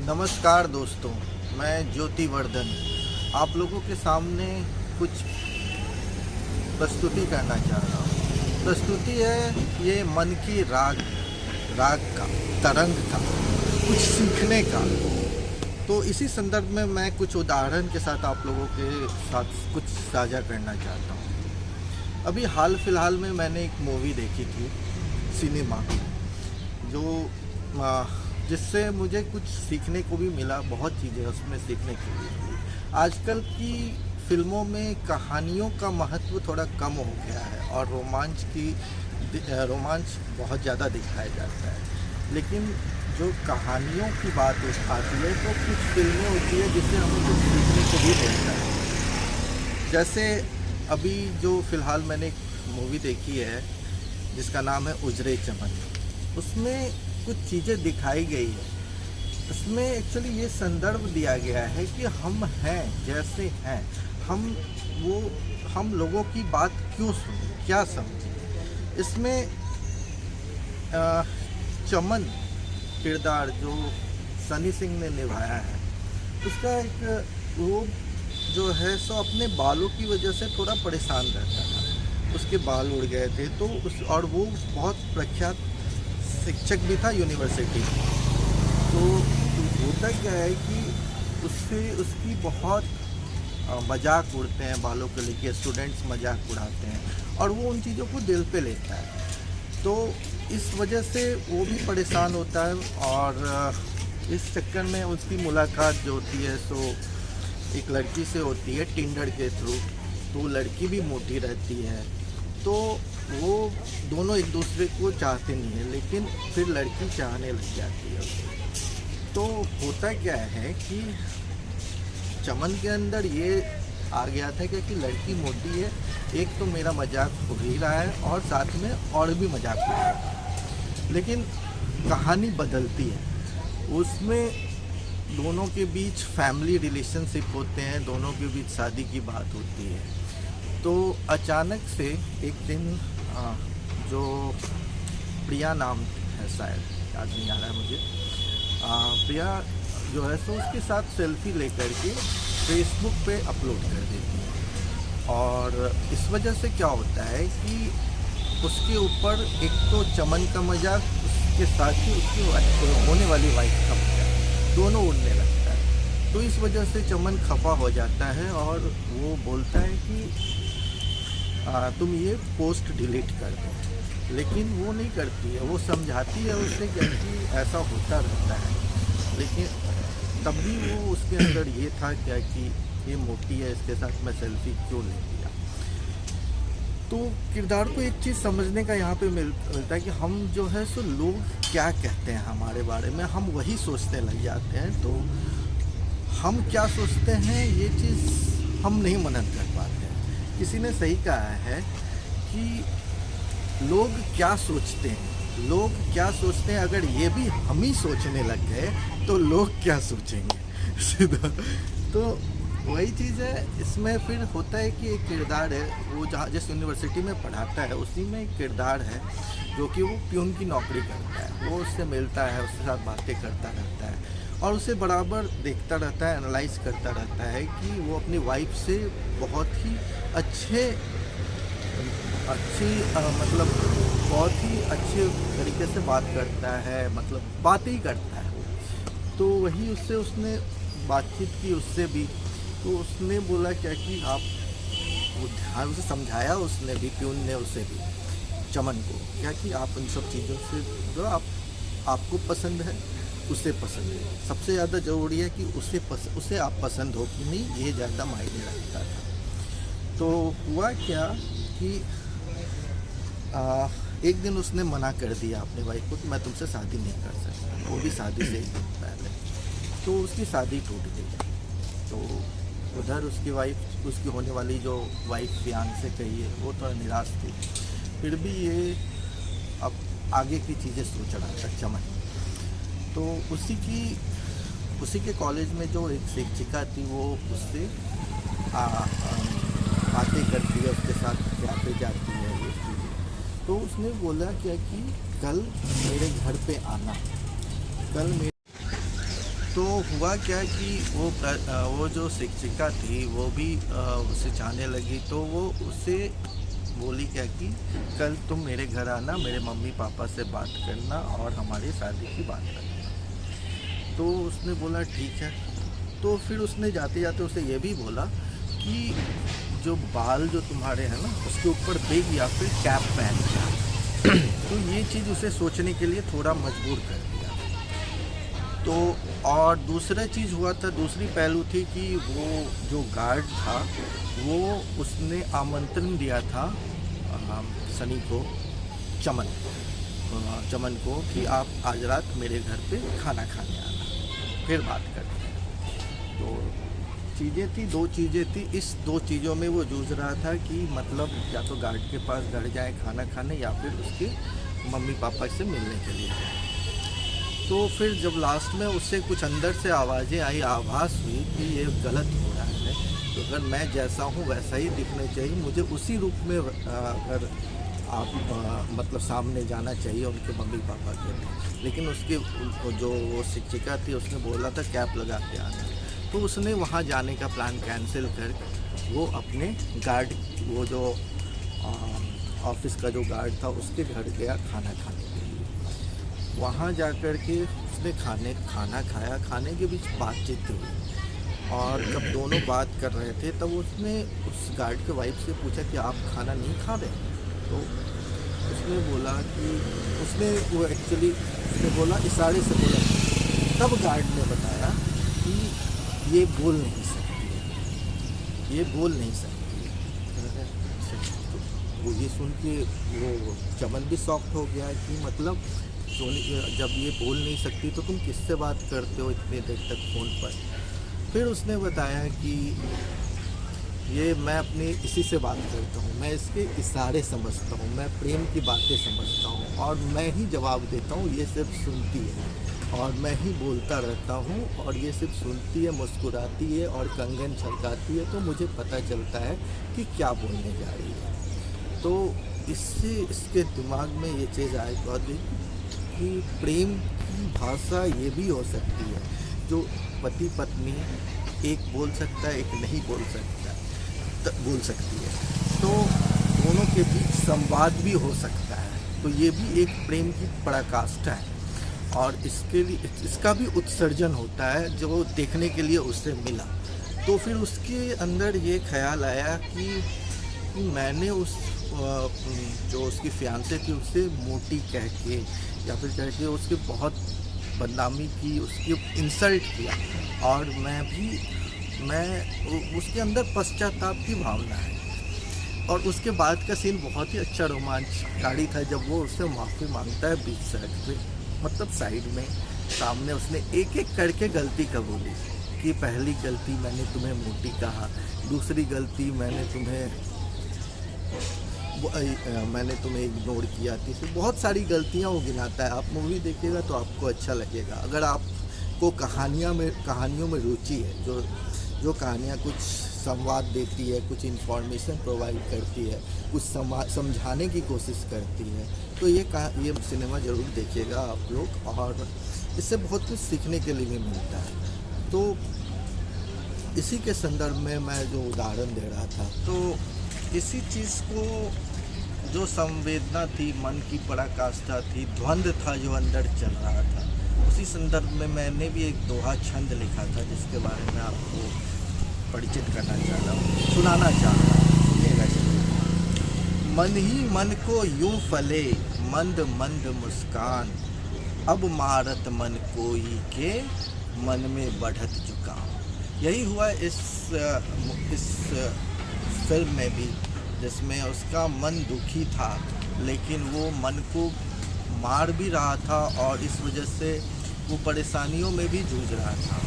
नमस्कार दोस्तों, मैं ज्योति वर्धन आप लोगों के सामने कुछ प्रस्तुति करना चाह रहा हूँ। प्रस्तुति है ये मन की राग राग का तरंग का कुछ सीखने का। तो इसी संदर्भ में मैं कुछ उदाहरण के साथ आप लोगों के साथ कुछ साझा करना चाहता हूँ। अभी हाल फिलहाल में मैंने एक मूवी देखी थी सिनेमा, जो जिससे मुझे कुछ सीखने को भी मिला। बहुत चीज़ें उसमें सीखने के लिए मिली। आजकल की फिल्मों में कहानियों का महत्व थोड़ा कम हो गया है और रोमांच बहुत ज़्यादा दिखाया जाता है, लेकिन जो कहानियों की बात आती है तो कुछ फिल्में होती है जिससे हमें कुछ सीखने को भी मिलता है। जैसे अभी जो फ़िलहाल मैंने एक मूवी देखी है जिसका नाम है उजरे चमन। उसमें कुछ चीज़ें दिखाई गई है। इसमें एक्चुअली ये संदर्भ दिया गया है कि हम हैं जैसे हैं, हम लोगों की बात क्यों सुने, क्या समझे। इसमें चमन किरदार जो सनी सिंह ने निभाया है, उसका एक वो जो है सो अपने बालों की वजह से थोड़ा परेशान रहता था। उसके बाल उड़ गए थे तो और वो बहुत प्रख्यात शिक्षक भी था यूनिवर्सिटी। तो होता क्या है कि उससे उसकी बहुत मजाक उड़ते हैं, बालों को लेके स्टूडेंट्स मजाक उड़ाते हैं और वो उन चीज़ों को दिल पे लेता है। तो इस वजह से वो भी परेशान होता है और इस चक्कर में उसकी मुलाकात जो होती है सो एक लड़की से होती है टिंडर के थ्रू। तो लड़की भी मोटी रहती है, तो वो दोनों एक दूसरे को चाहते नहीं हैं, लेकिन फिर लड़की चाहने लग जाती है उसे। तो होता क्या है कि चमन के अंदर ये आ गया था कि लड़की मोटी है, एक तो मेरा मजाक उड़ ही रहा है और साथ में और भी मजाक उड़ रहा है। लेकिन कहानी बदलती है, उसमें दोनों के बीच फैमिली रिलेशनशिप होते हैं, दोनों के बीच शादी की बात होती है। तो अचानक से एक दिन जो प्रिया नाम है, शायद याद नहीं आ रहा है मुझे, प्रिया जो है सो उसके साथ सेल्फी लेकर के फेसबुक पे अपलोड कर देती है। और इस वजह से क्या होता है कि उसके ऊपर एक तो चमन का मजाक, उसके साथ ही उसकी होने वाली वाइफ का मजाक, दोनों उड़ने लगता है। तो इस वजह से चमन खफा हो जाता है और वो बोलता है कि तुम ये पोस्ट डिलीट कर दो, लेकिन वो नहीं करती है। वो समझाती है उससे कि ऐसा होता रहता है, लेकिन तब भी वो उसके अंदर ये था क्या कि ये मोटी है, इसके साथ मैं सेल्फी क्यों ले लिया। तो किरदार को एक चीज़ समझने का यहाँ पे मिलता है कि हम जो है सो लोग क्या कहते हैं हमारे बारे में, हम वही सोचने लग जाते हैं। तो हम क्या सोचते हैं ये चीज़ हम नहीं मनन कर पाते हैं। किसी ने सही कहा है कि लोग क्या सोचते हैं, लोग क्या सोचते हैं, अगर ये भी हम ही सोचने लग गए तो लोग क्या सोचेंगे सीधा। तो वही चीज़ है। इसमें फिर होता है कि एक किरदार है, वो जहाँ जिस यूनिवर्सिटी में पढ़ाता है उसी में एक किरदार है जो कि वो प्यून की नौकरी करता है। वो उससे मिलता है, उसके साथ बातें करता रहता है और उसे बराबर देखता रहता है, एनालाइज करता रहता है कि वो अपनी वाइफ से बहुत ही मतलब बहुत ही अच्छे तरीके से बात करता है, मतलब बात ही करता है। तो वही उससे उसने बातचीत की उससे भी। तो उसने बोला क्या कि आप वो ध्यान से समझाया, उसने भी, प्यून ने उसे भी, चमन को, क्या कि आप इन सब चीज़ों से जो आपको पसंद है उसे पसंद है। सबसे ज़्यादा ज़रूरी है कि उसे आप पसंद हो कि नहीं, ये ज़्यादा मायने रखता था। तो हुआ क्या कि एक दिन उसने मना कर दिया अपनी वाइफ को कि मैं तुमसे शादी नहीं कर सकता, वो भी शादी से एक दिन पहले। तो उसकी शादी टूट गई। तो उधर उसकी वाइफ, उसकी होने वाली जो वाइफ फियांसे कहिए, वो तो निराश थी। फिर भी ये अब आगे की चीज़ें सोच रहा था चमन। तो उसी के कॉलेज में जो एक शिक्षिका थी वो उससे बातें करती है, उसके साथ जाते जाती है ये चीज़ें। तो उसने बोला क्या कि कल मेरे घर पे आना, कल मेरे तो हुआ क्या कि वो जो शिक्षिका थी वो भी उसे चाहने लगी, तो वो उसे बोली क्या कि कल तुम मेरे घर आना, मेरे मम्मी पापा से बात करना और हमारी शादी की बात करना। तो उसने बोला ठीक है। तो फिर उसने जाते जाते उसे ये भी बोला कि जो बाल जो तुम्हारे हैं ना उसके ऊपर बिग या फिर कैप पहन के। तो ये चीज़ उसे सोचने के लिए थोड़ा मजबूर कर दिया। तो और दूसरा चीज़ हुआ था, दूसरी पहलू थी कि वो जो गार्ड था वो उसने आमंत्रण दिया था सनी को, चमन को कि आप आज रात मेरे घर पे खाना खाने आना, फिर बात करते हैं। तो चीज़ें थी, दो चीज़ें थी। इस दो चीज़ों में वो जूझ रहा था कि मतलब या तो गार्ड के पास घर जाए खाना खाने या फिर उसके मम्मी पापा से मिलने के लिए जाए। तो फिर जब लास्ट में उससे कुछ अंदर से आवाज़ें आई, आभास हुई कि ये गलत हो रहा है, तो अगर मैं जैसा हूँ वैसा ही दिखना चाहिए, मुझे उसी रूप में अगर आप मतलब सामने जाना चाहिए उनके मम्मी पापा के। लेकिन उसके जो वो शिक्षिका थी उसने बोला था कैप लगा के आना। तो उसने वहाँ जाने का प्लान कैंसिल कर वो अपने गार्ड, वो जो ऑफिस का जो गार्ड था उसके घर गया खाना खाने के लिए। वहाँ जा कर के उसने खाना खाया, खाने के बीच बातचीत हुई और जब दोनों बात कर रहे थे तब उसने उस गार्ड के वाइफ से पूछा कि आप खाना नहीं खा रहे? तो उसने बोला कि वो एक्चुअली उसने बोला, इशारे से बोला। तब गार्ड ने बताया कि ये बोल नहीं सकती है, ये बोल नहीं सकती है। वो ये सुन के वो चमन भी शॉक्ड हो गया कि मतलब जब ये बोल नहीं सकती तो तुम किससे बात करते हो इतने देर तक फ़ोन पर? फिर उसने बताया कि ये मैं अपने इसी से बात करता हूँ, मैं इसके इशारे समझता हूँ, मैं प्रेम की बातें समझता हूँ और मैं ही जवाब देता हूँ, ये सिर्फ सुनती है और मैं ही बोलता रहता हूँ और ये सिर्फ सुनती है, मुस्कुराती है और कंगन छलकाती है, तो मुझे पता चलता है कि क्या बोलने जा रही है। तो इससे इसके दिमाग में ये चीज़ आई कि प्रेम की भाषा ये भी हो सकती है, जो पति पत्नी एक बोल सकता है, एक नहीं बोल सकती है, तो दोनों के बीच संवाद भी हो सकता है। तो ये भी एक प्रेम की पराकाष्ठा है और इसके लिए इसका भी उत्सर्जन होता है जो देखने के लिए उससे मिला। तो फिर उसके अंदर ये ख्याल आया कि मैंने जो उसकी फियांसे थी उससे मोटी कह के या फिर कह के उसकी बहुत बदनामी की, उसकी इंसल्ट किया और मैं उसके अंदर पश्चाताप की भावना है। और उसके बाद का सीन बहुत ही अच्छा रोमांचकारी था जब वो उससे माफ़ी मांगता है बीच सड़क पे, मतलब साइड में सामने उसने एक एक करके गलती कबूली कि पहली गलती मैंने तुम्हें मोटी कहा, दूसरी गलती मैंने तुम्हें इग्नोर किया, तीसरी बहुत सारी गलतियां वो गिनाता है। आप मूवी देखिएगा तो आपको अच्छा लगेगा। अगर आपको कहानियों में रुचि है, जो कहानियाँ कुछ संवाद देती है, कुछ इन्फॉर्मेशन प्रोवाइड करती है, कुछ समझाने की कोशिश करती है, तो ये सिनेमा ज़रूर देखिएगा आप लोग और इससे बहुत कुछ सीखने के लिए भी मिलता है। तो इसी के संदर्भ में मैं जो उदाहरण दे रहा था, तो इसी चीज़ को जो संवेदना थी, मन की पराकाष्ठा थी, द्वंद्व था जो अंदर चल रहा था, उसी संदर्भ में मैंने भी एक दोहा छंद लिखा था जिसके बारे में आपको परिचित करना चाह रहा हूँ, सुनाना चाह रहा हूँ। सुनिएगा चलिए। मन ही मन को यूं फले मंद मंद मुस्कान, अब मारत मन कोई के मन में बढ़त जुकाम। यही हुआ इस फिल्म में भी, जिसमें उसका मन दुखी था लेकिन वो मन को मार भी रहा था और इस वजह से वो परेशानियों में भी जूझ रहा था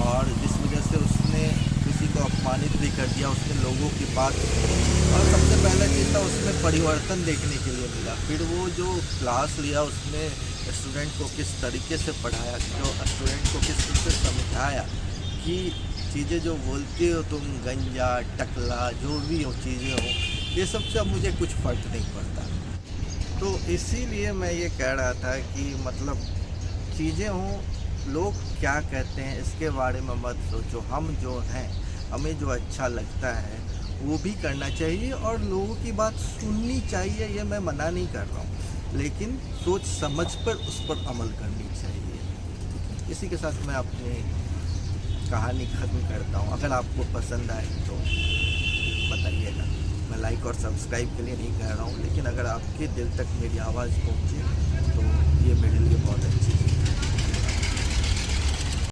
और जिस वजह से उसने किसी को अपमानित भी कर दिया, उसने लोगों की बात। और सबसे पहला चीज़ था उसमें परिवर्तन देखने के लिए मिला। फिर वो जो क्लास लिया उसने स्टूडेंट को किस तरीके से पढ़ाया, जो स्टूडेंट को किस तरह से समझाया कि चीज़ें जो बोलते हो तुम, गंजा टकला जो भी हो चीज़ें हो, ये सब से अब मुझे कुछ फ़र्क नहीं पड़ता। तो इसीलिए मैं ये कह रहा था कि मतलब चीज़ें हों लोग क्या कहते हैं इसके बारे में मत सोचो। हम जो हैं, हमें जो अच्छा लगता है वो भी करना चाहिए और लोगों की बात सुननी चाहिए, ये मैं मना नहीं कर रहा हूँ, लेकिन सोच समझ कर उस पर अमल करनी चाहिए। इसी के साथ मैं अपनी कहानी ख़त्म करता हूँ। अगर आपको पसंद आए तो बताइएगा। मैं लाइक और सब्सक्राइब के लिए नहीं कह रहा हूँ, लेकिन अगर आपके दिल तक मेरी आवाज़ पहुँचे तो ये मेरे लिए बहुत अच्छी चीज़ है।